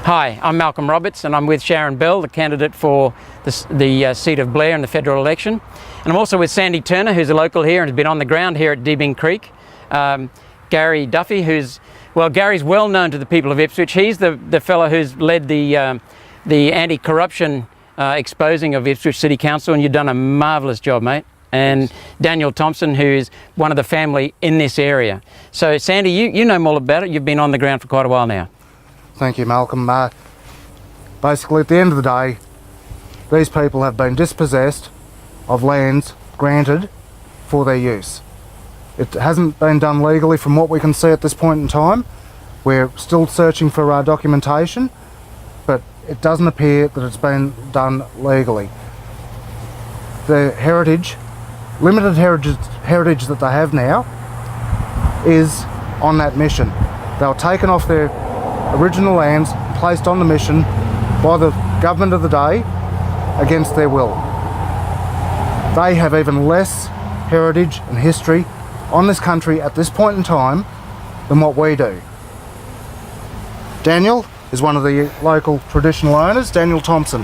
Hi, I'm Malcolm Roberts and I'm with Sharon Bell, the candidate for the seat of Blair in the federal election. And I'm also with Sandy Turner, who's a local here and has been on the ground here at Deebing Creek. Gary Duffy, Gary's well known to the people of Ipswich. He's the fellow who's led the anti-corruption exposing of Ipswich City Council, and you've done a marvellous job, mate. And Daniel Thompson, who is one of the family in this area. So Sandy, you know more about it. You've been on the ground for quite a while now. Thank you, Malcolm. Basically, at the end of the day, these people have been dispossessed of lands granted for their use. It hasn't been done legally from what we can see at this point in time. We're still searching for our documentation, but it doesn't appear that it's been done legally. The limited heritage that they have now is on that mission. They were taken off their original lands, placed on the mission by the government of the day against their will. They have even less heritage and history on this country at this point in time than what we do. Daniel is one of the local traditional owners, Daniel Thompson.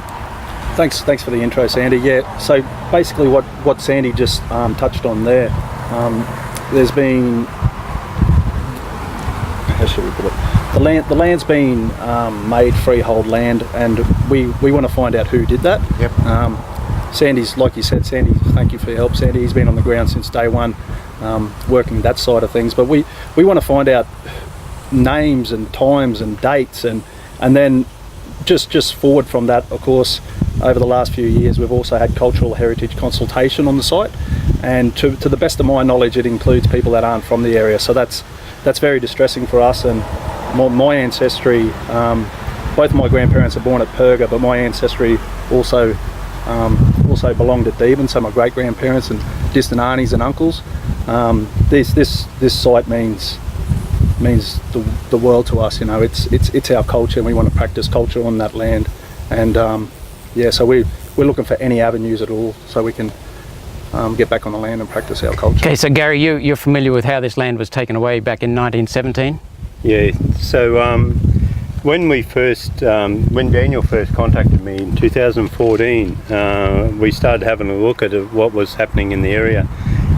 Thanks for the intro, Sandy. Yeah, so basically what Sandy just touched on there, there's been, how should we put it, the land's been made freehold land, and we want to find out who did that. Yep. Sandy's, like you said, Sandy, thank you for your help, Sandy. He's been on the ground since day one, working that side of things, but we want to find out names and times and dates, and then just forward from that, of course, over the last few years we've also had cultural heritage consultation on the site, and to the best of my knowledge it includes people that aren't from the area, so that's very distressing for us. And my ancestry, both my grandparents are born at Perga, but my ancestry also belonged at Deebing, so my great grandparents and distant aunties and uncles. This site means the world to us. You know, it's our culture, and we want to practice culture on that land. And so we're looking for any avenues at all so we can get back on the land and practice our culture. Okay, so Gary, you're familiar with how this land was taken away back in 1917? Yeah, so when Daniel first contacted me in 2014, we started having a look at what was happening in the area,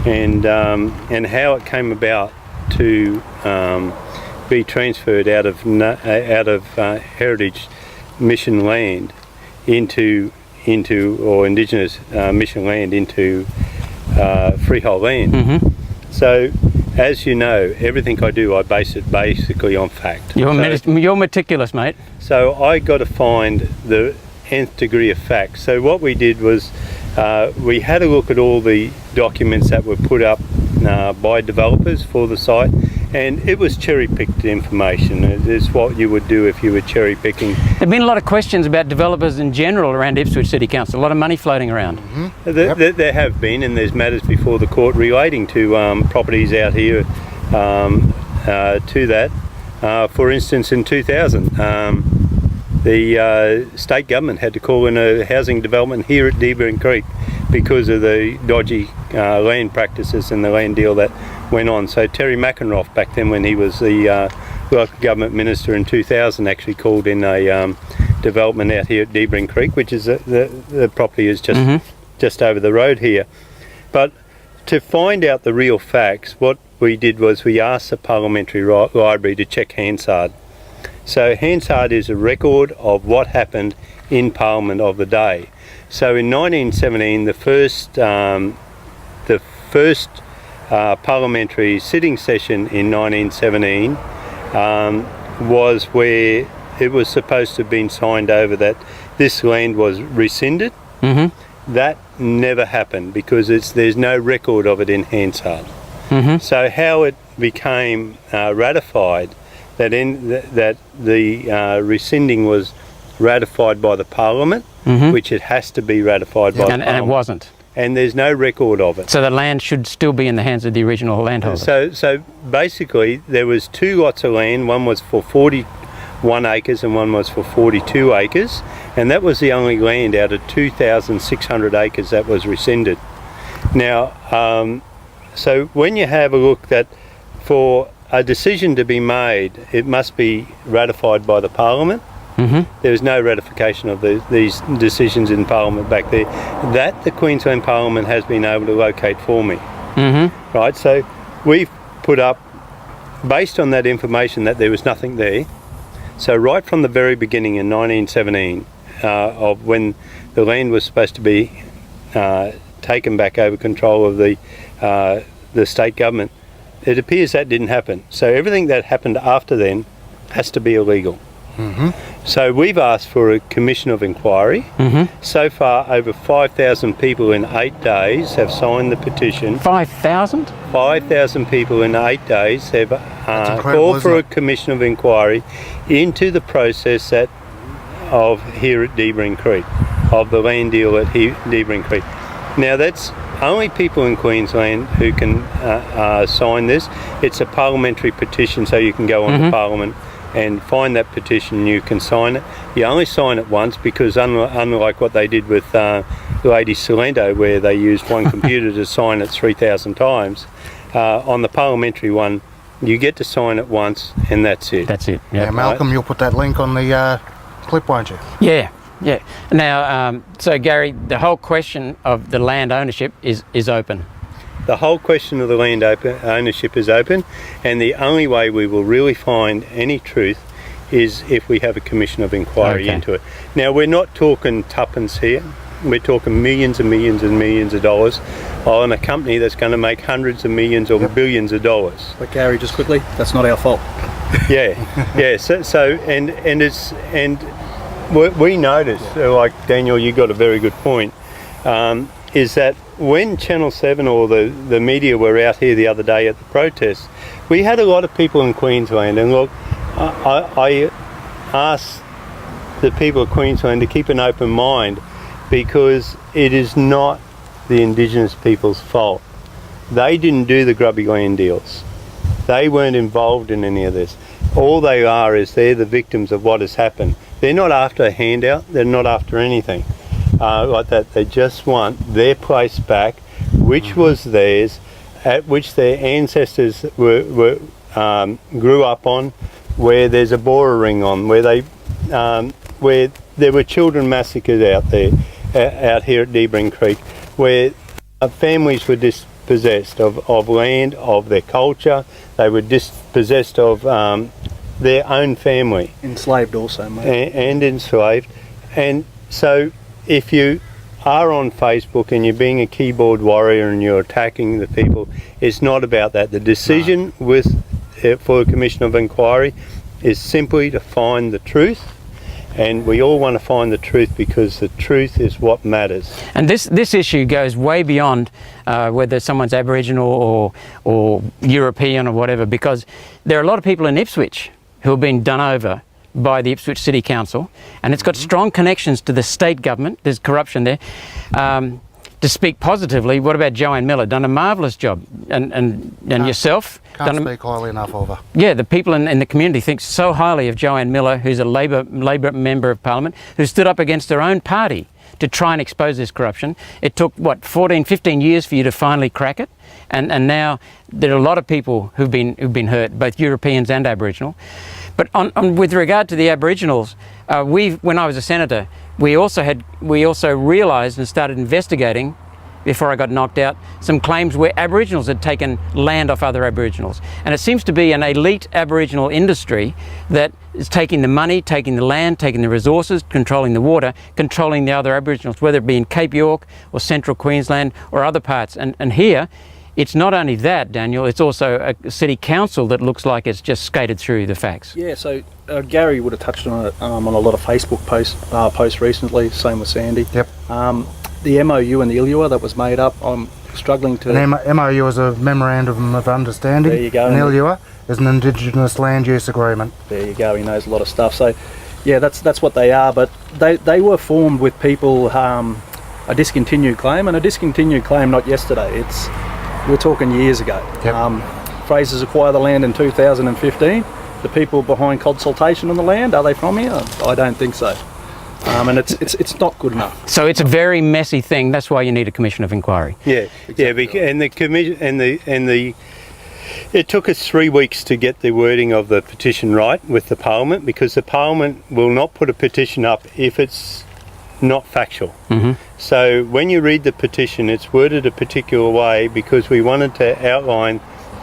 and how it came about to be transferred out of heritage mission land into or indigenous mission land into freehold land. Mm-hmm. So, as you know, everything I do, I base it basically on fact. You're meticulous, mate. So I got to find the nth degree of fact. So what we did was we had a look at all the documents that were put up by developers for the site, and it was cherry-picked information. It is what you would do if you were cherry-picking. There have been a lot of questions about developers in general around Ipswich City Council, a lot of money floating around. Mm-hmm. There have been, and there's matters before the court relating to properties out here to that. For instance, in 2000, the state government had to call in a housing development here at Deebing Creek because of the dodgy land practices and the land deal that went on. So Terry McEnroe, back then when he was the local government minister in 2000, actually called in a development out here at Deebing Creek, which is the property is just over the road here. But to find out the real facts, what we did was we asked the Parliamentary Library to check Hansard. So Hansard is a record of what happened in Parliament of the day. So in 1917, the first parliamentary sitting session in 1917 was where it was supposed to have been signed over that this land was rescinded. Mm-hmm. That never happened because there's no record of it in Hansard. Mm-hmm. So how it became ratified, that the rescinding was ratified by the Parliament, mm-hmm. which it has to be ratified by the Parliament. And it wasn't. And there's no record of it. So the land should still be in the hands of the original landholder. So basically there was two lots of land, one was for 41 acres and one was for 42 acres, and that was the only land out of 2,600 acres that was rescinded. Now, so when you have a look that for a decision to be made, it must be ratified by the Parliament, There was no ratification of these decisions in Parliament back there. That the Queensland Parliament has been able to locate for me. Right, so we've put up, based on that information, that there was nothing there. So right from the very beginning in 1917, of when the land was supposed to be taken back over control of the state government, it appears that didn't happen. So everything that happened after then has to be illegal. So we've asked for a commission of inquiry. So far, over 5,000 people in 8 days have signed the petition. 5,000? 5,000 people in 8 days have incredible, called for a isn't it? commission of inquiry into the process of here at Deebing Creek, of the land deal at Deebing Creek. Now that's only people in Queensland who can sign this. It's a parliamentary petition, so you can go on to Parliament and find that petition. You can sign it. You only sign it once, because unlike what they did with Lady Salento, where they used one computer to sign it 3,000 times, on the parliamentary one, you get to sign it once and that's it. That's it. Yeah, Malcolm, you'll put that link on the clip, won't you? Yeah. Now, so Gary, the whole question of the land ownership is open. The whole question of the land ownership is open, and the only way we will really find any truth is if we have a commission of inquiry into it. Now, we're not talking tuppence here. We're talking millions and millions and millions of dollars on a company that's going to make hundreds of millions or billions of dollars. But Gary, just quickly, that's not our fault. Yeah. So we noticed, like Daniel, you got a very good point, is that when Channel 7 or the media were out here the other day at the protest, we had a lot of people in Queensland, and look, I asked the people of Queensland to keep an open mind, because it is not the Indigenous people's fault. They didn't do the grubby land deals. They weren't involved in any of this. All they are is they're the victims of what has happened. They're not after a handout, they're not after anything like that. They just want their place back, which was theirs, at which their ancestors grew up on, where there's a Bora ring on, where there were children massacred out there, out here at Deebing Creek, where families were dispossessed of land, of their culture. They were dispossessed of their own family. Enslaved also, mate. And enslaved. And so if you are on Facebook and you're being a keyboard warrior and you're attacking the people, it's not about that. The decision for a commission of inquiry is simply to find the truth. And we all want to find the truth, because the truth is what matters. And this issue goes way beyond whether someone's Aboriginal or European or whatever, because there are a lot of people in Ipswich who have been done over by the Ipswich City Council, and it's got strong connections to the state government. There's corruption there. To speak positively, what about Joanne Miller? Done a marvellous job, and yourself. Can't speak highly enough of her. Yeah, the people in the community think so highly of Joanne Miller, who's a Labor member of Parliament, who stood up against her own party to try and expose this corruption. It took, 14, 15 years for you to finally crack it, and now there are a lot of people who've been hurt, both Europeans and Aboriginal. But with regard to the Aboriginals, when I was a senator, we also realised and started investigating, before I got knocked out, some claims where Aboriginals had taken land off other Aboriginals. And it seems to be an elite Aboriginal industry that is taking the money, taking the land, taking the resources, controlling the water, controlling the other Aboriginals, whether it be in Cape York or Central Queensland or other parts. And here, it's not only that, Daniel, it's also a city council that looks like it's just skated through the facts. Yeah, so Gary would have touched on it on a lot of Facebook posts recently, same with Sandy. Yep. The MOU and the ILUA that was made up, I'm struggling to... An MOU is a Memorandum of Understanding. There you go. An ILUA is an Indigenous Land Use Agreement. There you go, he knows a lot of stuff. So, yeah, that's what they are, but they were formed with people, a discontinued claim, and a discontinued claim not yesterday. We're talking years ago. Yep. Frasers acquired the land in 2015. The people behind consultation on the land, are they from here? I don't think so. And it's not good enough. So it's a very messy thing. That's why you need a commission of inquiry. Yeah, exactly. And the commission and the It took us 3 weeks to get the wording of the petition right with the Parliament, because the Parliament will not put a petition up if it's not factual. So when you read the petition, it's worded a particular way because we wanted to outline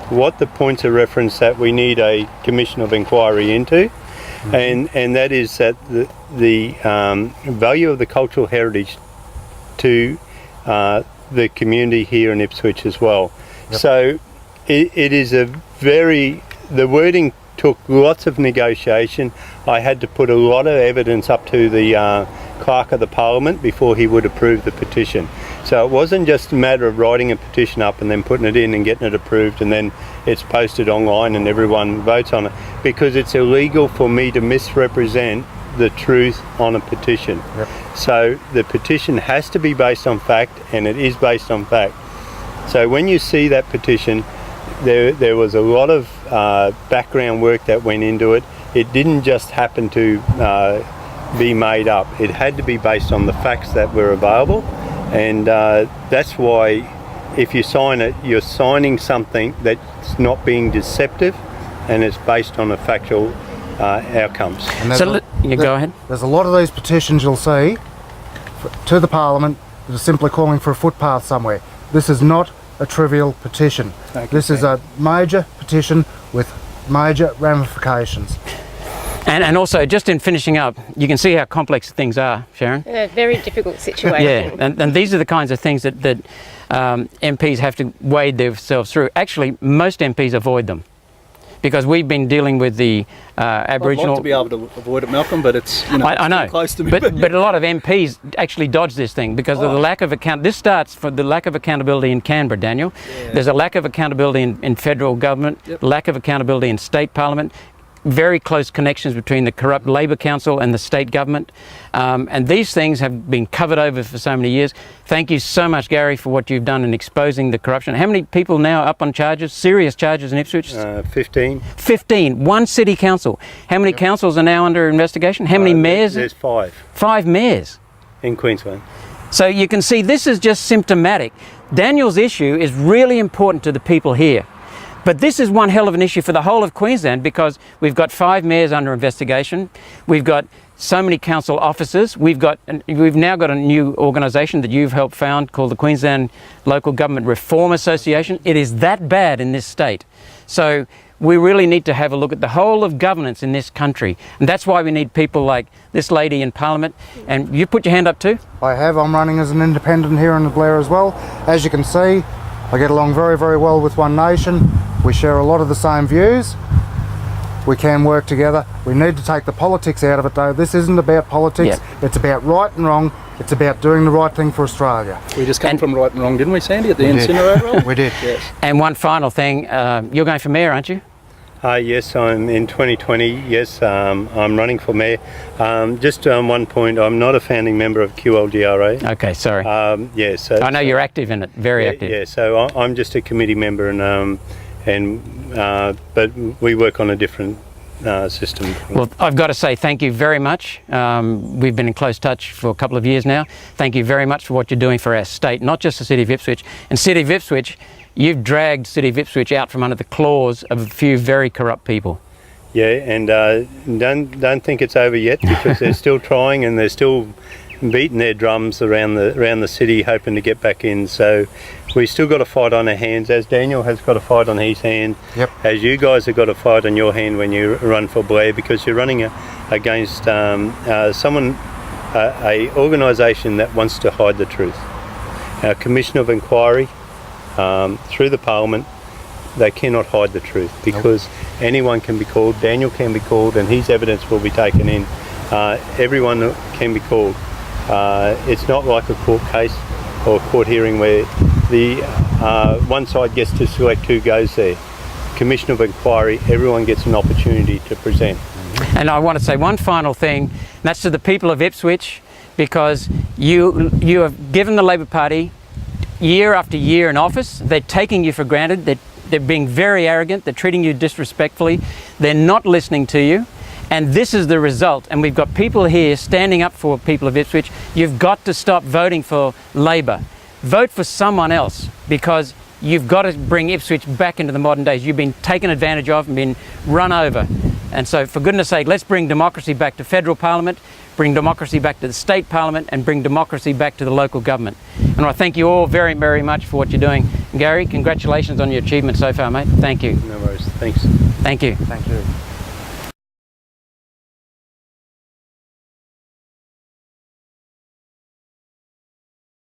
what the points of reference that we need a commission of inquiry into, and that is that the value of the cultural heritage to the community here in Ipswich as well. So it is the wording took lots of negotiation. I had to put a lot of evidence up to the clerk of the Parliament before he would approve the petition. So it wasn't just a matter of writing a petition up and then putting it in and getting it approved and then it's posted online and everyone votes on it, because it's illegal for me to misrepresent the truth on a petition. So the petition has to be based on fact, and it is based on fact. So when you see that petition, there was a lot of background work that went into it. It didn't just happen to be made up. It had to be based on the facts that were available, and that's why if you sign it, you're signing something that's not being deceptive, and it's based on a factual outcomes. So you go ahead. There's a lot of these petitions you'll see to the Parliament that are simply calling for a footpath somewhere. This is not a trivial petition. This is a major petition with major ramifications. And also, just in finishing up, you can see how complex things are, Sharon. A very difficult situation. Yeah, and these are the kinds of things that MPs have to wade themselves through. Actually, most MPs avoid them, because we've been dealing with the Aboriginal... I'd like to be able to avoid it, Malcolm, but it's, I know, close to me. but a lot of MPs actually dodge this thing because of the lack of This starts from the lack of accountability in Canberra, Daniel. There's a lack of accountability in federal government, lack of accountability in state parliament, very close connections between the corrupt Labor Council and the state government, and these things have been covered over for so many years. Thank you so much, Gary, for what you've done in exposing the corruption. How many people now up on charges, serious charges in Ipswich? 15. 15, one city council. How many councils are now under investigation? How many mayors? There's 5. 5 mayors. In Queensland. So you can see this is just symptomatic. Daniel's issue is really important to the people here. But this is one hell of an issue for the whole of Queensland, because we've got 5 mayors under investigation. We've got so many council officers. We've now got a new organisation that you've helped found called the Queensland Local Government Reform Association. It is that bad in this state. So we really need to have a look at the whole of governance in this country. And that's why we need people like this lady in Parliament. And you put your hand up too? I have. I'm running as an independent here in the Blair as well. As you can see, I get along very, very well with One Nation. We share a lot of the same views. We can work together. We need to take the politics out of it though. This isn't about politics. It's about right and wrong. It's about doing the right thing for Australia. We just came from right and wrong, didn't we, Sandy, at the incinerator? We did. Yes. And one final thing, you're going for mayor, aren't you? Yes, I'm in 2020. Yes, I'm running for mayor. Just on one point, I'm not a founding member of QLGRA. Okay, sorry. So I know you're active in it, very active. Yeah, so I'm just a committee member, but we work on a different system. Well, I've got to say thank you very much. We've been in close touch for a couple of years now. Thank you very much for what you're doing for our state, not just the City of Ipswich. And City of Ipswich, you've dragged City of Ipswich out from under the claws of a few very corrupt people. Yeah, and don't think it's over yet, because they're still trying and they're still beating their drums around the city, hoping to get back in. So we still got a fight on our hands, as Daniel has got a fight on his hand, as you guys have got a fight on your hand when you run for Blair, because you're running against a organisation that wants to hide the truth. Our Commission of Inquiry, through the Parliament, they cannot hide the truth, because anyone can be called. Daniel can be called and his evidence will be taken in. Everyone can be called. It's not like a court case or a court hearing where the one side gets to select who goes there. Commission of Inquiry, everyone gets an opportunity to present. And I want to say one final thing, and that's to the people of Ipswich, because you have given the Labor Party year after year in office. They're taking you for granted. They're being very arrogant. They're treating you disrespectfully. They're not listening to you. And this is the result. And we've got people here standing up for people of Ipswich. You've got to stop voting for Labor. Vote for someone else, because you've got to bring Ipswich back into the modern days. You've been taken advantage of and been run over. And so for goodness sake, let's bring democracy back to federal parliament, bring democracy back to the state parliament, and bring democracy back to the local government. And I thank you all very, very much for what you're doing. Gary, congratulations on your achievement so far, mate. Thank you. No worries. Thanks. Thank you. Thank you.